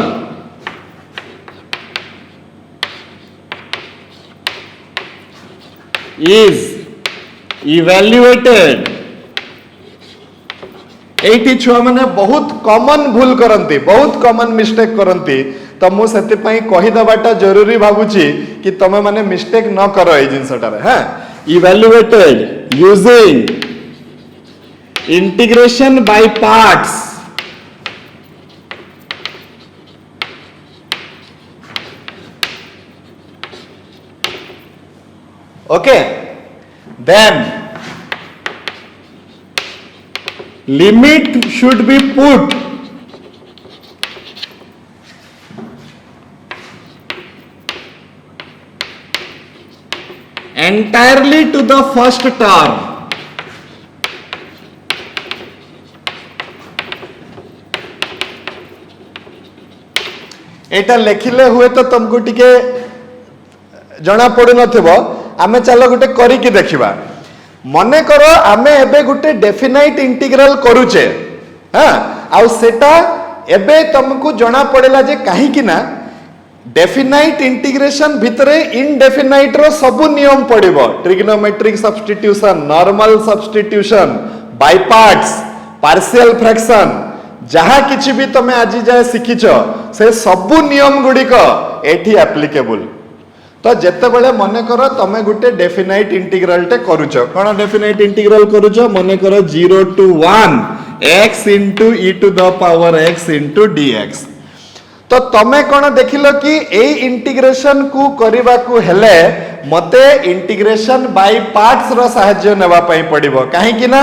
is evaluated एठी छुआ माने बहुत कॉमन भूल करंती बहुत कॉमन मिस्टेक करंती तो मु सेति पई कहि दबाटा जरूरी भाबुची कि तमे माने मिस्टेक न करो ए जिंसटा रे हां evaluated using integration by parts okay then limit should be put entirely to the first term एटा लेखिले हुए तो तुमको टिके जना पड़ू नथिबो आमे चलो गुटे करी की देखिबा मने करो आमे एबे गुटे डेफिनाइट इंटीग्रल करूचे हां आउ सेटा एबे तुमको जना पड़ेला जे काहे कि ना डेफिनाइट इंटीग्रेशन भितरे इनडेफिनाइट रो सबु नियम पड़िबो trigonometric substitution normal substitution by parts partial fraction जहा किछि भी तमे आज जाय सिखिछो से सबु नियम गुडी को एठी एप्लीकेबल तो जेते बेले मने करो तमे गुटे डेफिनाइट इंटीग्रल टे करूछो कोन डेफिनाइट इंटीग्रल करूछो मने करो 0 to 1 x into e to the power x into dx तो तमे कोन देखिलो कि ए इंटीग्रेशन को करिबा को हेले मते इंटीग्रेशन बाय पार्ट्स रो सहाय्य नेबा पई पड़िबो काहे कि ना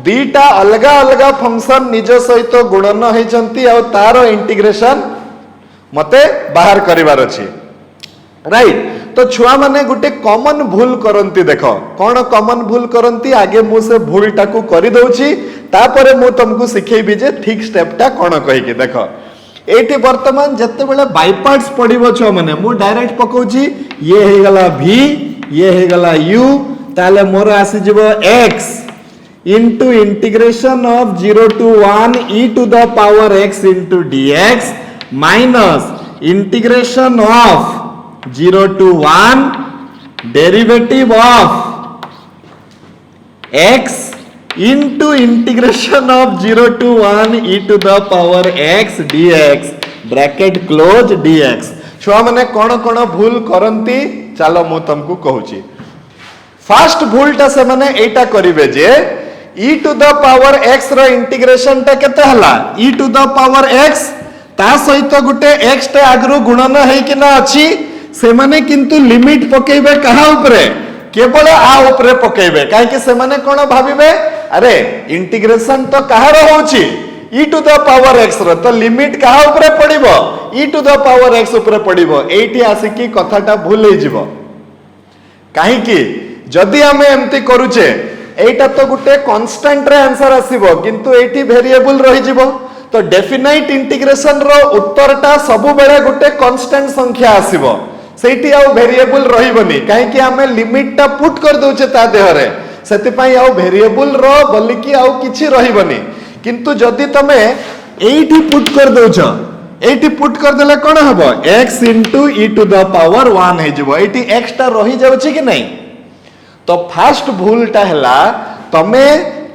दीटा अलगा अलगा फंक्शन निज सहित गुणन होइचंती आ तारो इंटीग्रेशन मते बाहर करिवार अछि राइट तो छुआ माने गुटे कॉमन भूल करंती देखो कौन कॉमन भूल करंती आगे मु से भूल टाकू करि दउची तापरे मु तुमको सिखेबी जे ठीक स्टेप टा कोन कहि के देखो एटी वर्तमान जत्ते बेले बाय पार्ट्स पडिबो छ माने मु डायरेक्ट पकोची ये हे गला v ये हे गला u ताले मोर आसी जिवो x into integration of 0 to 1 e to the power x into dx minus integration of 0 to 1 derivative of x into integration of 0 to 1 e to the power x dx bracket close dx छुआ माने कोन भूल करंती चलो मु तुमको कहूची फर्स्ट भूलटा से माने एटा करिवे जे e to the power x रो इंटीग्रेशन टा केते हला e to the power x ता सहित गुटे x टे आगरो गुणन है कि ना अछि से माने किंतु लिमिट पकेबे कहा ऊपरे केवल आ ऊपरे पकेबे काहे कि से माने कोन भाबिबे अरे इंटीग्रेशन तो कहार होउची e to the power x रो तो लिमिट कहा ऊपरे पड़िबो e to the power x ऊपरे पड़िबो एठी आसी कि कथाटा भूल हे जिवो काहे कि जदी हमें एम्ति करूचे एटा तो गुटे कांस्टेंट रे आंसर आसीबो किंतु एठी वेरिएबल रहि जिवो तो डेफिनाइट इंटीग्रेशन रो उत्तरटा सबु बेले गुटे कांस्टेंट संख्या आसीबो सेठी आ वेरिएबल रहिबनी काहे कि हमें लिमिट टा पुट कर दोचे ता देहरे सेति पई आ वेरिएबल रो बोली कि आ किछि रहिबनी किंतु जदि तमे एठी पुट कर दोछ एठी पुट कर देले कोन हबो x into e to the power 1 हे जबो एठी x टा रही जाउछि कि नहीं तो फास्ट भूलटा हला तमे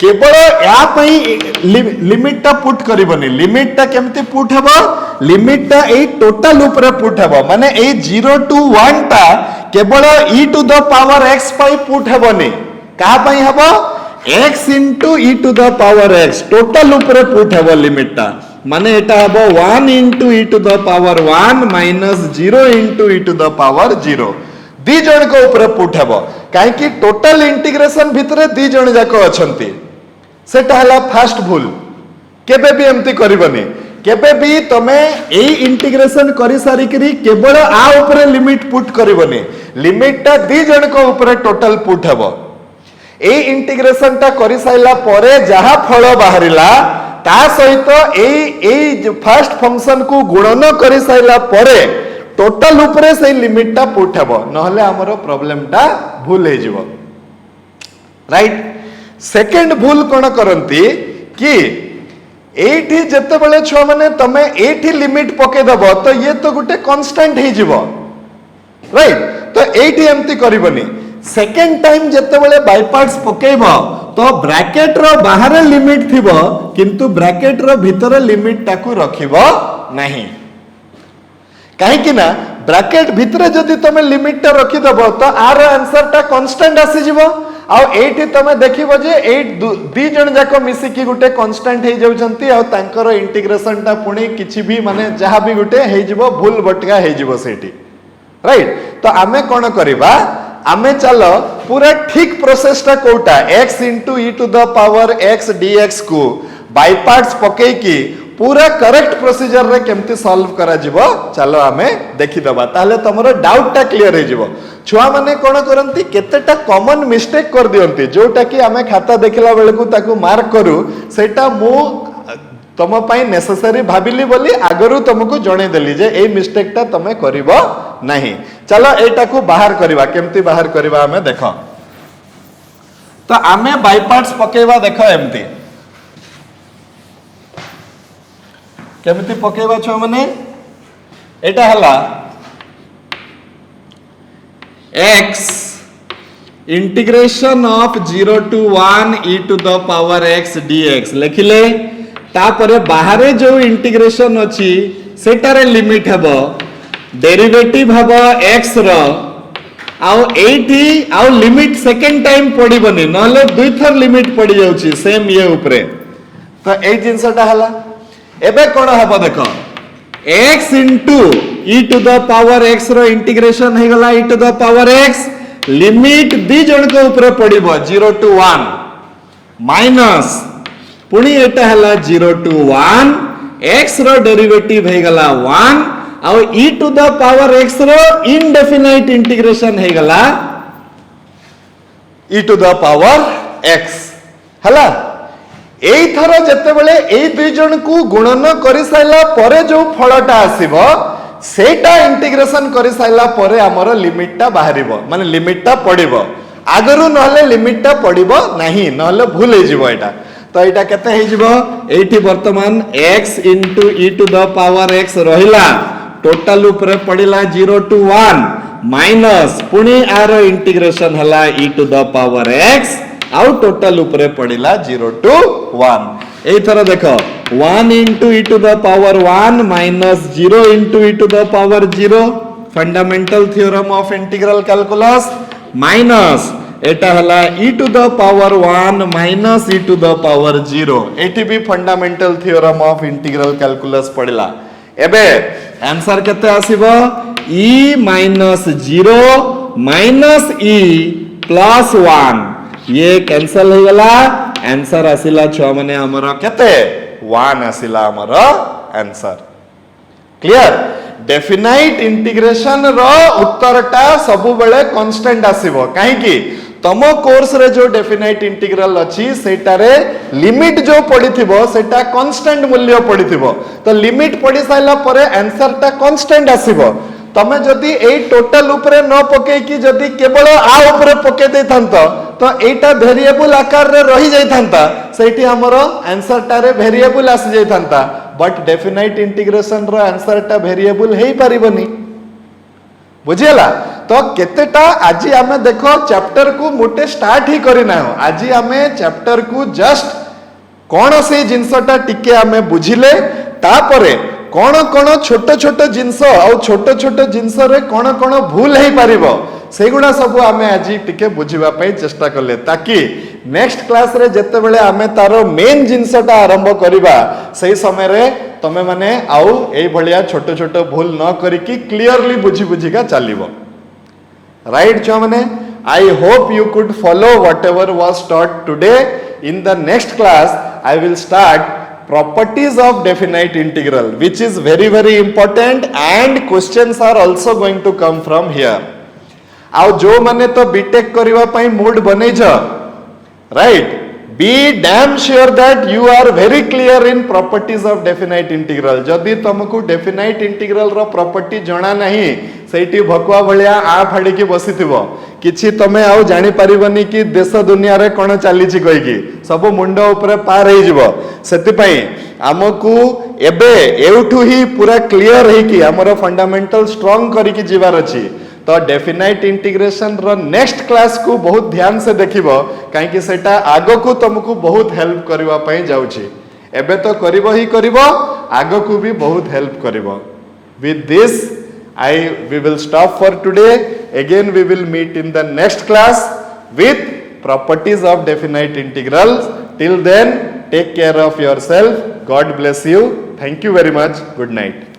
केवल या पई लिमिट टा पुट करबनी लिमिट टा केमती पुट हबो लिमिट टा ए टोटल ऊपर पुट हबो माने ए 0 to 1 टा केवल e to the power x पई पुट हबनी का पई हबो x into e to the power x total ऊपर पुट हबो लिमिट टा माने एटा हबो 1 into e to the power 1 minus 0 into e to the power 0 दी जण को ऊपर पुट हबो काहे कि टोटल इंटीग्रेशन भितरे दी जण जाको अछंती सेटा हला फास्ट भूल केबे भी एमती करबनी केबे भी तमे ए इंटीग्रेशन करि सारी करी केवल आ ऊपर लिमिट पुट करबनी लिमिट टा दी जण को ऊपर टोटल पुट हबो ए इंटीग्रेशन टा करि साइला परे जहा फल बाहरिला ता सहित ए फर्स्ट फंक्शन को गुणन करि साइला परे टोटल ऊपर से लिमिट टा पुट हबो नहले हमरो प्रॉब्लम टा भूल हे जिवो राइट सेकंड भूल कोन करंती कि एठी जते बेले छ माने तमे एठी लिमिट पके दबो तो ये तो गुटे कांस्टेंट हे जिवो राइट तो एठी एम्ति करबनी सेकंड टाइम जते बेले बाय पार्ट्स पकेबो तो ब्रैकेट रो बाहर लिमिट थिबो किंतु ब्रैकेट रो भीतर लिमिट टाकू रखिबो नहीं काहे कि ना ब्रैकेट भितरे जदि तमे लिमिट टा रखि दबो तो आर आंसर टा कांस्टेंट आसी जिवो आ एठी तमे देखिबो जे ए दी जण जाको मिसी की गुटे कांस्टेंट हे जाउछंती आ तांकर इंटीग्रेशन टा पुणी किछि भी माने जहा भी गुटे हे जिवो भूल बटका हे जिवो सेठी राइट तो आमे कोन करिबा आमे चलो पूरा ठीक प्रोसेस टा कोटा x into e to the power x dx को बाय पार्ट्स पके की पूरा करेक्ट प्रोसीजर रे केमती सॉल्व करा जिवो चलो आमे देखि दबा ताले तमरो डाउट टा क्लियर हे जिवो छुआ माने कोन करंती केतेटा कॉमन मिस्टेक कर दियंती जोटा कि आमे खाता देखला बेले को ताकू मार्क करू सेटा मु तम पई नेसेसरी भाबिली बोली आगरु तुमको जणे देली जे ए मिस्टेक टा तमे करिवो नहीं चलो एटा को बाहर करबा केमती बाहर करबा हमें देखो तो आमे बाय पार्ट्स पकेबा देखो एमती केमती पकेबा छ माने एटा हला x integration of 0 to 1 e to the power x dx लिखिले तापरे बाहरे जो इंटीग्रेशन अछि सेटारे लिमिट हबो डेरिवेटिव हबो x रो आउ एठी आउ लिमिट सेकंड टाइम पडिबनी नले दुई थर लिमिट पडी जाउची सेम ये ऊपरे तो ए जिंसटा हला एबे कोन हबो देखो x into e to the power x रो इंटीग्रेशन हे गला e to the power x limit दी जण को ऊपर पडिबो 0 to 1 माइनस पुणी एटा हला 0 to 1 x रो डेरिवेटिव हे गला 1 आउ e to the power x रो इनडेफिनाइट इंटीग्रेशन हे गला e to the power x हला एई थरो जते बेले एई दुई जण को गुणन करि साइला परे जो फलटा आसीबो सेटा इंटीग्रेशन करि साइला परे हमर लिमिटटा बाहरिबो माने लिमिटटा पडिबो आगरु नहले लिमिटटा पडिबो नाही नहले भूल हे जिवो एटा तो एटा केते हे जिवो एठी वर्तमान x into e to the power x रहिला टोटल ऊपर पडिला 0 to 1 माइनस पुणी आरो इंटीग्रेशन हला e to the power x आउ टोटल ऊपर पडिला 0 to 1 एई थरा देखो 1 into e to the power 1 minus 0 into e to the power 0 fundamental theorem of integral calculus minus एटा हला e to the power 1 minus e to the power 0 एटी भी fundamental theorem of integral calculus पडिला एबे आंसर केते आसीबो e minus 0 minus e plus 1 ये कैंसल हो गला आंसर आसिला 6 माने हमर केते 1 आसिला हमर आंसर क्लियर डेफिनाइट इंटीग्रेशन रो उत्तरटा सबु बेले कांस्टेंट आसीबो काहे कि तम कोर्स रे जो डेफिनाइट इंटीग्रल अछि सेटारे लिमिट जो पडिथिबो सेटा कांस्टेंट मूल्य पडिथिबो तो लिमिट पडी साइला परे आंसर टा कांस्टेंट आसीबो तमे जदी ए टोटल ऊपर न पके कि जदी केवल आ ऊपर पके दे थांतो तो एटा वेरिएबल आकार रे रही जाई थांता सेठी हमरो आंसर टारे वेरिएबल आसी जाई थांता बट डेफिनाइट इंटीग्रेशन रो आंसर टा वेरिएबल हेई परिबनी बुझिला तो केतेटा आज आमे देखो चैप्टर को मोटे स्टार्ट ही करिना हो आज आमे चैप्टर को जस्ट कौन से जिनसटा टिके आमे बुझिले तापरे कौन कौन छोट छोट जिनस और छोट छोट जिनस रे कौन कौन भूल हेई परिबो सेगुड़ा सब आमे आज टिके बुझिबा पई चेष्टा करले ताकि नेक्स्ट क्लास रे जते बेले आमे तारो मेन जिनसटा आरंभ करिबा सेही समय रे तमे माने आउ एई भलिया छोट छोट भूल न करिकी क्लियरली बुझी बुझिका चलिबो राइट छो माने I hope you could follow whatever was taught today in the next class I will start properties of definite integral which is very important and questions are also going to come from here आउ जो माने तो बीटेक करिवा पई मूड बनै छ right be damn sure that you are very clear in properties of definite integral जदि तुमको डेफिनाइट इंटीग्रल रो प्रॉपर्टी जणा नहीं सेठी भकुआ भलिया आ फाड़ी की बसिथिबो किछि तमे आउ जानि परिबनी कि देश दुनिया रे कोन चाली छि कहि कि सब मुंड ऊपर पार हे जिवो सेति पई हमकु एबे एउठु ही पूरा क्लियर हे कि हमर फंडामेंटल स्ट्रांग करी कि जीवार अछि तो डेफिनाइट इंटीग्रेशन रो नेक्स्ट क्लास को बहुत ध्यान से देखिबो काहे कि सेटा आगो को तुमको बहुत हेल्प करबा पई जाउछि एबे तो करिवो ही करिवो आगो को भी बहुत हेल्प करिवो with this we will stop for today again we will meet in the next class with properties of definite integrals till then take care of yourself god bless you thank you very much good night